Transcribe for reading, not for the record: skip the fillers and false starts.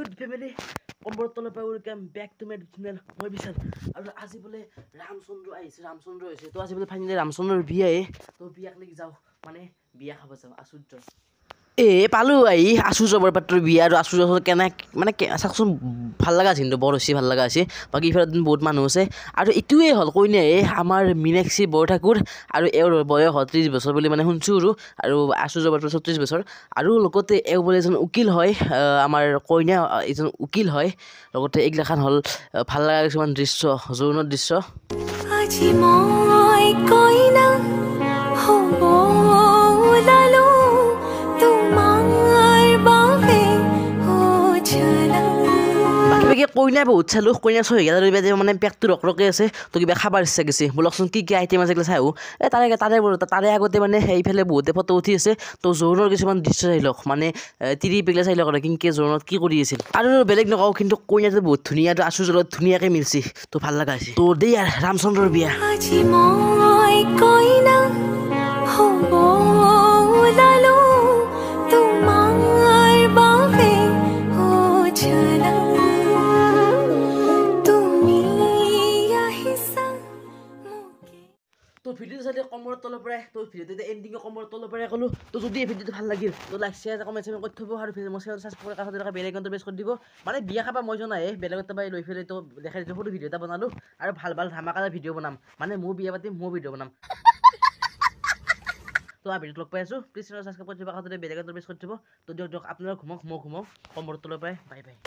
YouTube family, Kombortolo welcome back to my channel. Moi Bishan. আৰু আজি বলে ৰামচন্দ্ৰ আহিছে তো আজি বলে ফাইনালি ৰামচন্দ্ৰৰ বিয়া তো বিয়াক লাগি যাও মানে বিয়া খাব যাও আচুৰ্য পালো আহি আচুৰ্য বৰপাত্ৰৰ বিয়া আৰু আচুৰ্য কেনে মানে চাকচোন ভাল লাগা আছিল বৰ বেছি ভাল লাগা আছে বাকি ইফালে বহুত মানুহ আছে আৰু ইটোৱে হল কইনে আমাৰ মিনাক্ষী বৰঠাকুৰ আৰু এওৰ বয়স 30 বছৰ বুলি মানে শুনছো আৰু আচুৰ্য বৰপাত্ৰ 36 বছৰ আৰু লগতে এও বলে এজন উকিল হয় আমাৰ কইনা এজন উকিল হয় লগতে এইগিলাখান হল ভাল লাগা কিছুমান দৃশ্য জোৰণৰ দৃশ্য আজি মই কইনা হব লালো তোমাৰ বাবে ওঝলা বাকি কইনা বহুত চালো কইনা 6000 মানে পেটটো ৰকৰকে আছে তো কিবা খাবাৰ ইচ্ছা গেছে বলকচোন কি আইটেম আছে চাই তাৰে আগতে মানে এইফালে বহুতে ফটো উঠি আছে তো জোৰণৰ কিছুমান দৃশ্য চাই লওক মানে তিৰি পেগলা চাই লওক কিনকে জোৰণত কি কৰি আছিল আৰু বেলেগ নকও কিন্তু কইনাটো বহুত ধুনীয়া আৰু আচুৰ্যত ধুনীয়াকে মিলছি তো ভাল লাগা আছে তো দেই ৰামচন্দ্ৰৰ বিয়া আজি মই কইনা হব লালো তোমাৰ বাবে ওঝলা তুমি আহিছা তো ভিডিও চাইলে কমৰ তলৰ পৰাই তো ভিডিওতে এন্ডিং কমৰ তলৰ পৰাই কলো তো যদি এই ভিডিওটো ভাল লাগিল তো লাইক শেয়াৰ কমেন্ট কৰি থব আৰু মোৰ চেনেল সাবস্ক্ৰাইব কৰি কাষতে থকা বেল আইকনটো প্ৰেছ কৰি দিব মানে বিয়া খাবা মই জনাই বেলেগত পাই লৈ ফেলে তো দেখাই দিছো সৰু ভিডিও এটা বনালো আৰু ভাল ধামাকাদাৰ ভিডিও বনাম মানে মোৰ বিয়া পাতি মোৰ ভিডিও বনাম তো ভিডিওত লগ পাই আছো প্লিজ চেনেল সাবস্ক্ৰাইব কৰি দিব কাষতে বেল আইকনটো প্ৰেছ কৰি দিব তো দিয়ক আপোনালোক ঘুমক মই ঘুমক কমৰ তলৰ পৰাই বাই বাই